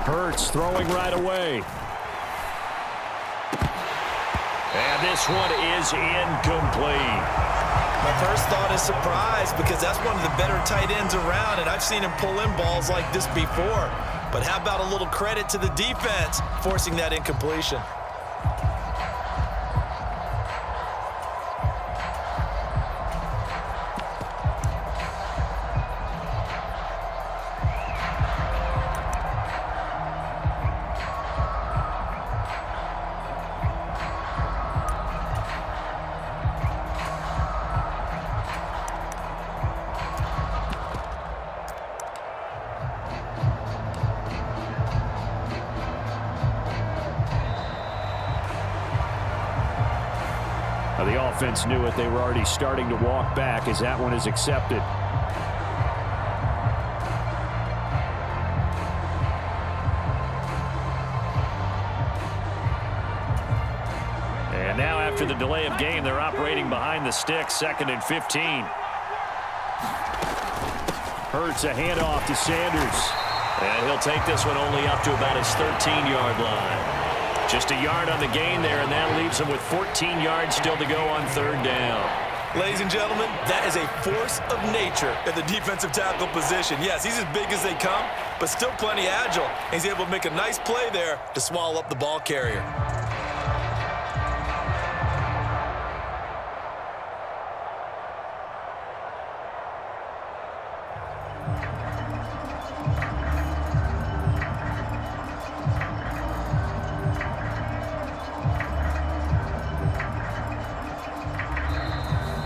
Hurts throwing right away. And this one is incomplete. My first thought is surprise because that's one of the better tight ends around, and I've seen him pull in balls like this before. But how about a little credit to the defense forcing that incompletion? The offense knew it. They were already starting to walk back as that one is accepted. And now after the delay of game, they're operating behind the sticks, 2nd and 15. Hurts a handoff to Sanders. And he'll take this one only up to about his 13-yard line. Just a yard on the gain there, and that leaves him with 14 yards still to go on 3rd down. Ladies and gentlemen, that is a force of nature at the defensive tackle position. Yes, he's as big as they come, but still plenty agile. He's able to make a nice play there to swallow up the ball carrier.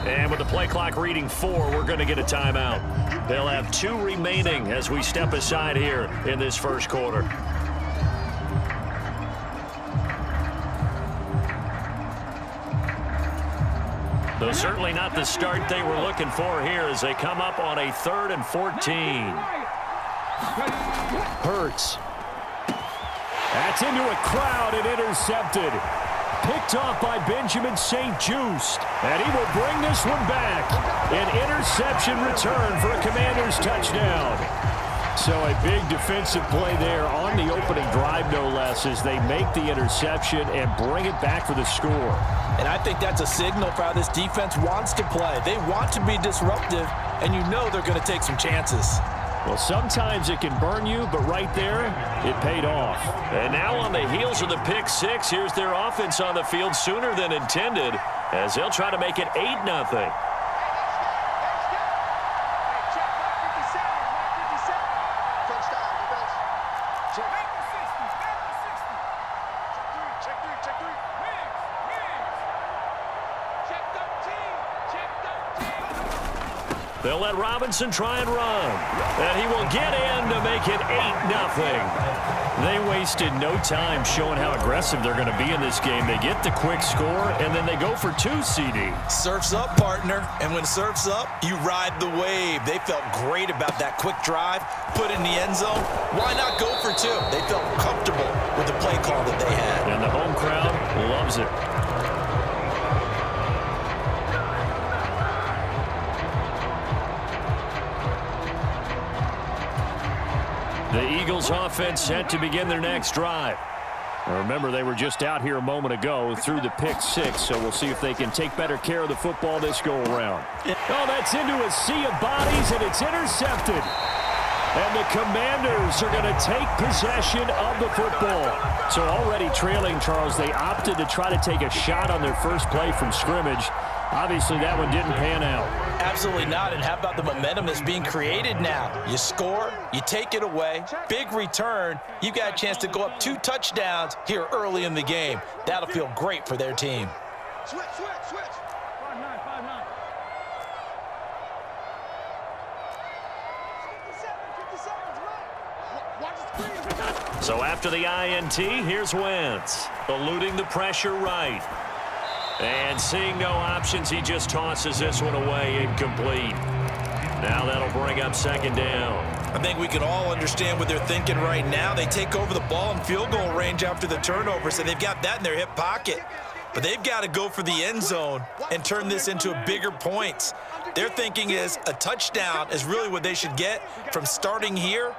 And with the play clock reading 4, we're going to get a timeout. They'll have 2 remaining as we step aside here in this first quarter. Though certainly not the start they were looking for here as they come up on a 3rd and 14. Hurts. That's into a crowd and intercepted. Picked off by Benjamin St-Juste. And he will bring this one back. An interception return for a Commanders touchdown. So a big defensive play there on the opening drive, no less, as they make the interception and bring it back for the score. And I think that's a signal for how this defense wants to play. They want to be disruptive, and you know they're going to take some chances. Well, sometimes it can burn you, but right there, it paid off. And now on the heels of the pick 6, here's their offense on the field sooner than intended as they'll try to make it 8-0. They'll let Robinson try and run. And he will get in to make it 8-0. They wasted no time showing how aggressive they're going to be in this game. They get the quick score, and then they go for 2, CD. Surf's up, partner. And when surf's up, you ride the wave. They felt great about that quick drive, put in the end zone. Why not go for 2? They felt comfortable with the play call that they had. And the home crowd loves it. The Eagles offense set to begin their next drive. Remember, they were just out here a moment ago through the pick 6, so we'll see if they can take better care of the football this go-around. Oh, that's into a sea of bodies, and it's intercepted. And the Commanders are going to take possession of the football. So already trailing, Charles, they opted to try to take a shot on their first play from scrimmage. Obviously, that one didn't pan out. Absolutely not. And how about the momentum that's being created now? You score, you take it away, big return. You got a chance to go up 2 touchdowns here early in the game. That'll feel great for their team. Switch. 5-9. So after the INT, here's Wentz. Eluding the pressure right. And seeing no options, he just tosses this one away, incomplete. Now that'll bring up 2nd down. I think we can all understand what they're thinking right now. They take over the ball in field goal range after the turnover, so they've got that in their hip pocket. but they've got to go for the end zone and turn this into bigger points. Their thinking is a touchdown is really what they should get from starting here.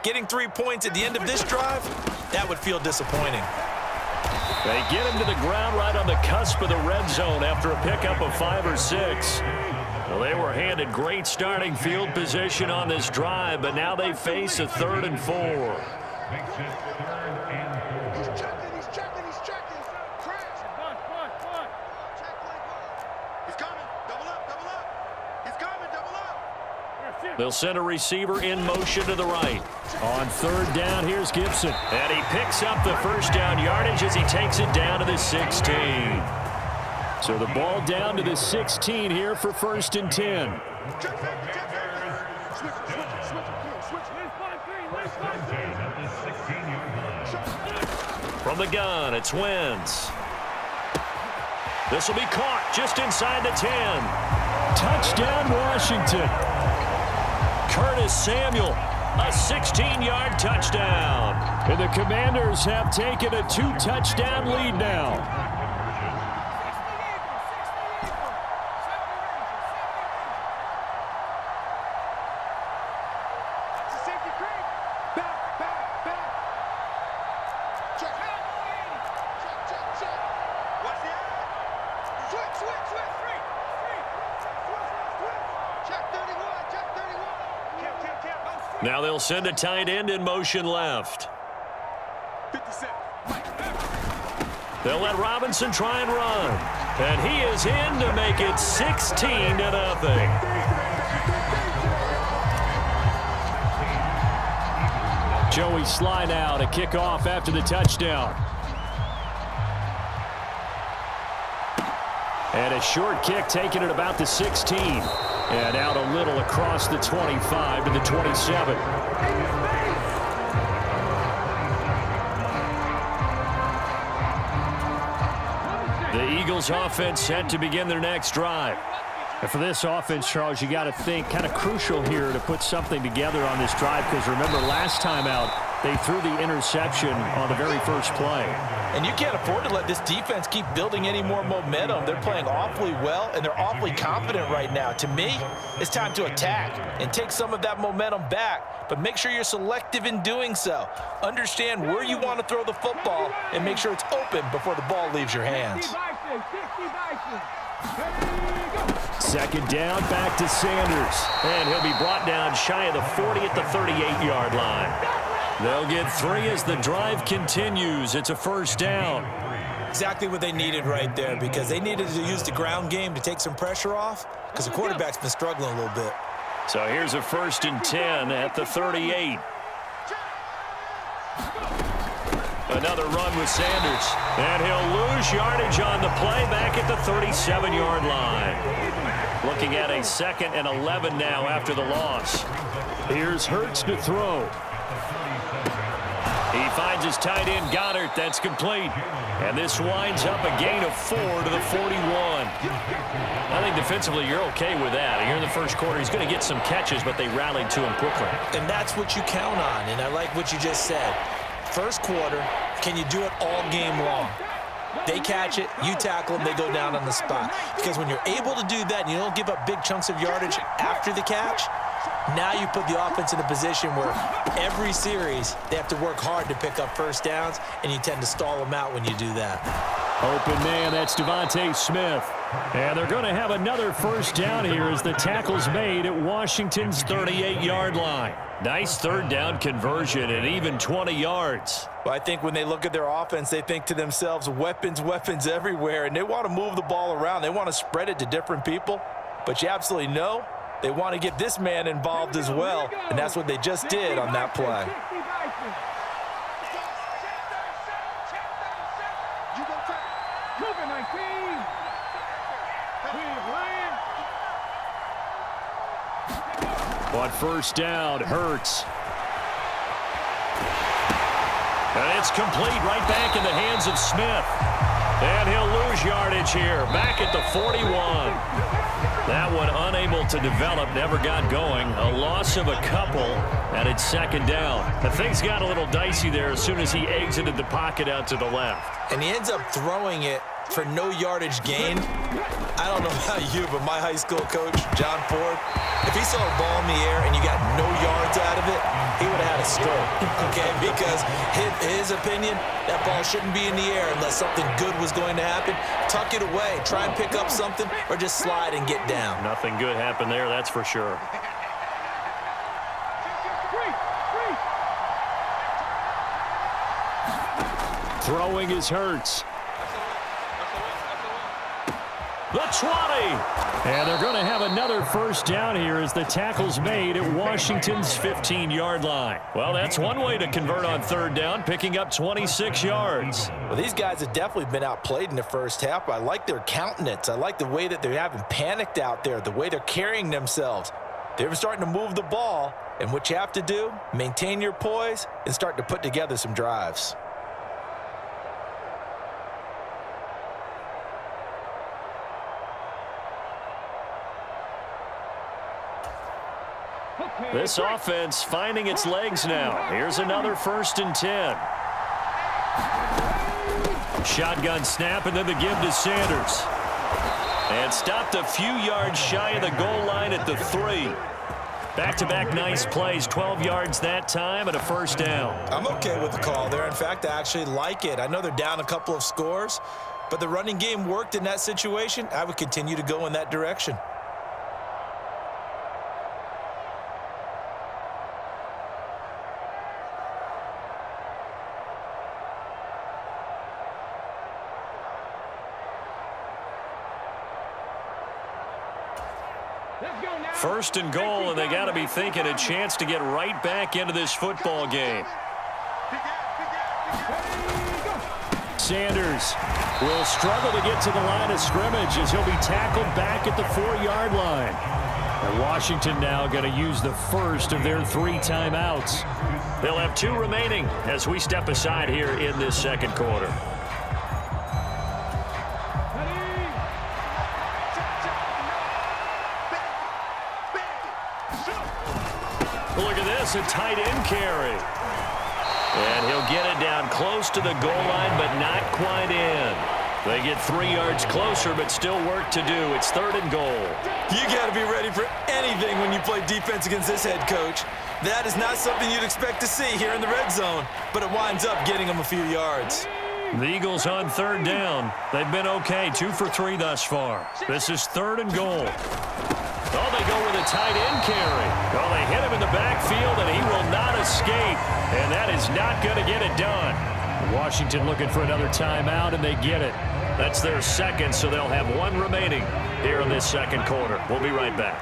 Getting 3 points at the end of this drive, that would feel disappointing. They get him to the ground right on the cusp of the red zone after a pickup of 5 or 6. Well, they were handed great starting field position on this drive, but now they face a 3rd and 4. They'll send a receiver in motion to the right. On 3rd down, here's Gibson. And he picks up the first down yardage as he takes it down to the 16. So the ball down to the 16 here for 1st and 10. From the gun, it's Wentz. This will be caught just inside the 10. Touchdown, Washington. Curtis Samuel, a 16-yard touchdown. And the Commanders have taken a 2-touchdown lead now. Now they'll send a tight end in motion left. They'll let Robinson try and run. And he is in to make it 16-0. Joey Sly now to kick off after the touchdown. And a short kick taken at about the 16. And out a little across the 25 to the 27. The Eagles offense set to begin their next drive. And for this offense, Charles, you got to think kind of crucial here to put something together on this drive, because remember last time out they threw the interception on the very first play. And you can't afford to let this defense keep building any more momentum. They're playing awfully well, and they're awfully confident right now. To me, it's time to attack and take some of that momentum back, but make sure you're selective in doing so. Understand where you want to throw the football and make sure it's open before the ball leaves your hands. 2nd down, back to Sanders. And he'll be brought down shy of the 40 at the 38-yard line. They'll get 3 as the drive continues. It's a 1st down. Exactly what they needed right there, because they needed to use the ground game to take some pressure off, because the quarterback's been struggling a little bit. So here's a 1st and 10 at the 38. Another run with Sanders. And he'll lose yardage on the play back at the 37-yard line. Looking at a 2nd and 11 now after the loss. Here's Hurts to throw. He finds his tight end, Goddard. That's complete. And this winds up a gain of 4 to the 41. I think defensively you're okay with that. Here in the first quarter, he's going to get some catches, but they rallied to him quickly. And that's what you count on, and I like what you just said. First quarter, can you do it all game long? They catch it, you tackle them, they go down on the spot. Because when you're able to do that and you don't give up big chunks of yardage after the catch, now you put the offense in a position where every series they have to work hard to pick up 1st downs, and you tend to stall them out when you do that. Open man, that's Devontae Smith. And they're going to have another 1st down here as the tackle's made at Washington's 38-yard line. Nice 3rd down conversion and even 20 yards. Well, I think when they look at their offense, they think to themselves, weapons, weapons everywhere, and they want to move the ball around. They want to spread it to different people, but you absolutely know they want to get this man involved as well, and that's what they just did on that play. On 1st down, Hurts. And it's complete right back in the hands of Smith. And he'll lose yardage here. Back at the 41. That one unable to develop, never got going. A loss of a couple, and it's second down. The things got a little dicey there as soon as he exited the pocket out to the left. And he ends up throwing it for no yardage gain. I don't know about you, but my high school coach, John Ford, if he saw a ball in the air and you got no yards out of it, he would have had a stroke, okay? Because his opinion, that ball shouldn't be in the air unless something good was going to happen. Tuck it away, try and pick up something, or just slide and get down. Nothing good happened there, that's for sure. Throwing is Hurts. The 20. And they're going to have another first down here as the tackle's made at Washington's 15-yard line. Well, that's one way to convert on third down, picking up 26 yards. Well, these guys have definitely been outplayed in the first half, but I like their countenance. I like the way that they haven't panicked out there, the way they're carrying themselves. They're starting to move the ball, and what you have to do, maintain your poise and start to put together some drives. This offense finding its legs now. Here's another 1st and 10. Shotgun snap, and then the give to Sanders. And stopped a few yards shy of the goal line at the 3. Back-to-back nice plays, 12 yards that time and a first down. I'm okay with the call there. In fact, I actually like it. I know they're down a couple of scores, but the running game worked in that situation. I would continue to go in that direction. First and goal, and they got to be thinking a chance to get right back into this football game. Sanders will struggle to get to the line of scrimmage as he'll be tackled back at the 4-yard line. And Washington now going to use the first of their 3 timeouts. They'll have 2 remaining as we step aside here in this second quarter. Look at this, a tight end carry. And he'll get it down close to the goal line, but not quite in. They get 3 yards closer, but still work to do. It's 3rd and goal. You got to be ready for anything when you play defense against this head coach. That is not something you'd expect to see here in the red zone, but it winds up getting them a few yards. The Eagles on 3rd down. They've been okay, 2 for 3 thus far. This is 3rd and goal. Oh, they go with a tight end carry. Oh, they hit him in the backfield, and he will not escape. And that is not going to get it done. Washington looking for another timeout, and they get it. That's their second, so they'll have 1 remaining here in this second quarter. We'll be right back.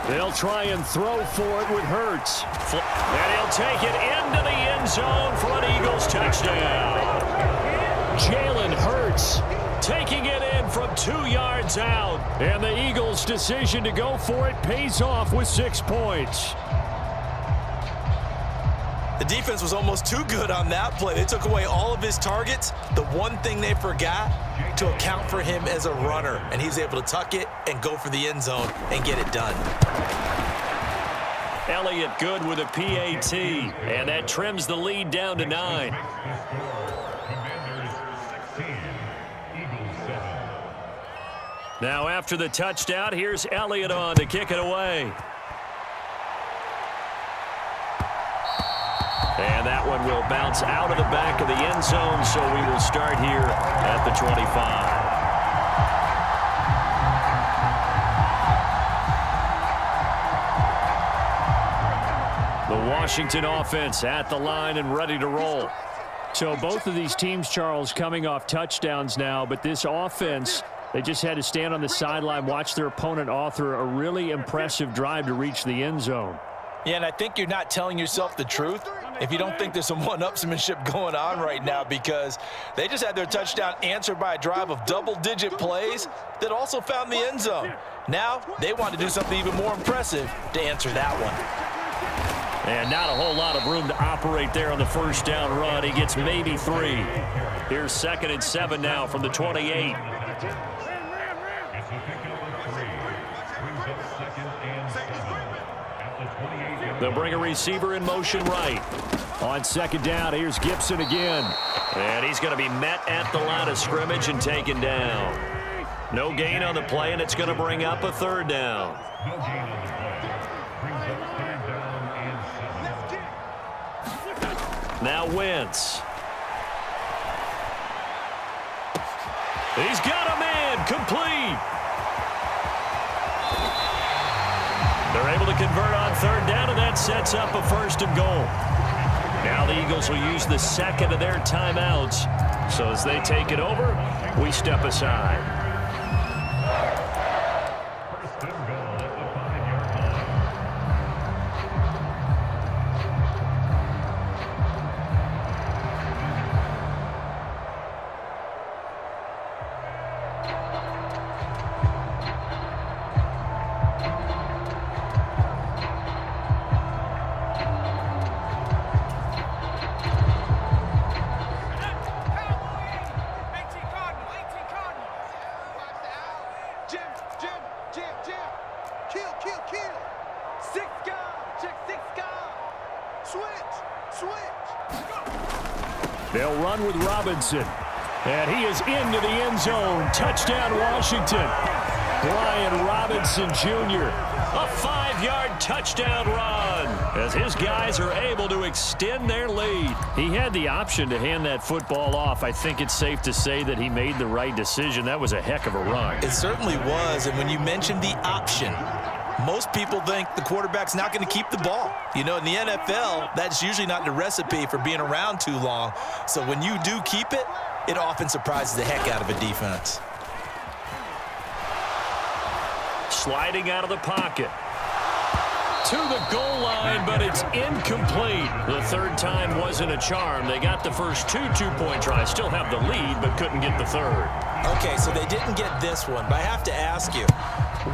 They'll try and throw for it with Hurts. And he'll take it into the end zone for an Eagles touchdown. Jalen Hurts taking it in from 2 yards out. And the Eagles' decision to go for it pays off with 6 points. The defense was almost too good on that play. They took away all of his targets. The one thing they forgot, to account for him as a runner. And he's able to tuck it and go for the end zone and get it done. Elliott good with a PAT. And that trims the lead down to 9. Now after the touchdown, here's Elliott on to kick it away. And that one will bounce out of the back of the end zone, so we will start here at the 25. The Washington offense at the line and ready to roll. So both of these teams, Charles, coming off touchdowns now, but this offense, they just had to stand on the sideline, watch their opponent author a really impressive drive to reach the end zone. Yeah, and I think you're not telling yourself the truth if you don't think there's some one-upsmanship going on right now, because they just had their touchdown answered by a drive of double-digit plays that also found the end zone. Now they want to do something even more impressive to answer that one. And not a whole lot of room to operate there on the first down run. He gets maybe 3. Here's 2nd and 7 now from the 28. They'll bring a receiver in motion right. On 2nd down, here's Gibson again. And he's going to be met at the line of scrimmage and taken down. No gain on the play, and it's going to bring up a 3rd down. Now Wentz. He's got a man, complete. They're able to convert on 3rd down, and that sets up a 1st and goal. Now the Eagles will use the 2nd of their timeouts. So as they take it over, we step aside. They'll run with Robinson. And he is into the end zone. Touchdown, Washington. Brian Robinson Jr. A 5-yard touchdown run as his guys are able to extend their lead. He had the option to hand that football off. I think it's safe to say that he made the right decision. That was a heck of a run. It certainly was. And when you mentioned the option, most people think the quarterback's not going to keep the ball. You know, in the NFL, that's usually not the recipe for being around too long. So when you do keep it, it often surprises the heck out of a defense. Sliding out of the pocket. To the goal line, but it's incomplete. The 3rd time wasn't a charm. They got the first 2 two-point tries. Still have the lead, but couldn't get the 3rd. Okay, so they didn't get this one, but I have to ask you,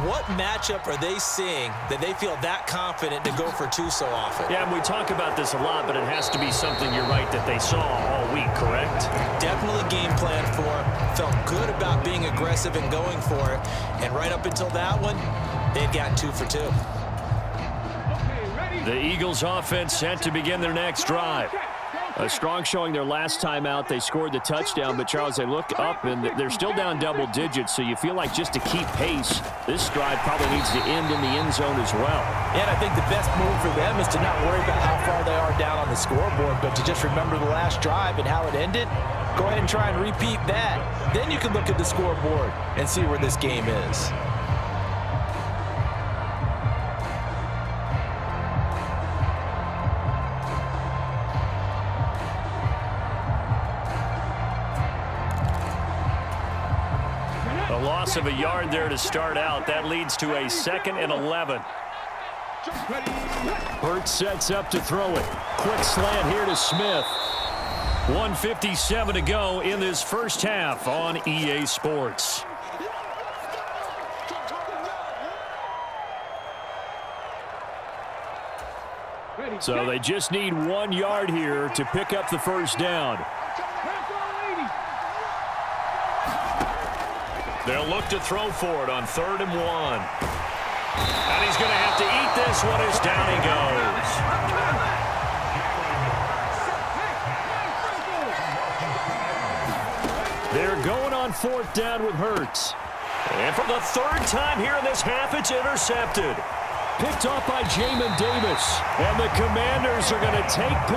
what matchup are they seeing that they feel that confident to go for 2 so often? Yeah, and we talk about this a lot, but it has to be something, you're right, that they saw all week, correct? Definitely game plan for, felt good about being aggressive and going for it, and right up until that one, they'd gotten 2 for 2. The Eagles offense set to begin their next drive. A strong showing their last time out. They scored the touchdown, but Charles, they look up and they're still down double digits, so you feel like just to keep pace, this drive probably needs to end in the end zone as well. And I think the best move for them is to not worry about how far they are down on the scoreboard, but to just remember the last drive and how it ended. Go ahead and try and repeat that. Then you can look at the scoreboard and see where this game is. A loss of a yard there to start out. That leads to a 2nd and 11. Hurts sets up to throw it. Quick slant here to Smith. 1:57 to go in this first half on EA Sports. So they just need 1 yard here to pick up the first down. They'll look to throw for it on 3rd and 1. And he's going to have to eat this one as down he goes. They're going on 4th down with Hurts. And for the 3rd time here in this half, it's intercepted. Picked off by Jamin Davis. And the Commanders are going to take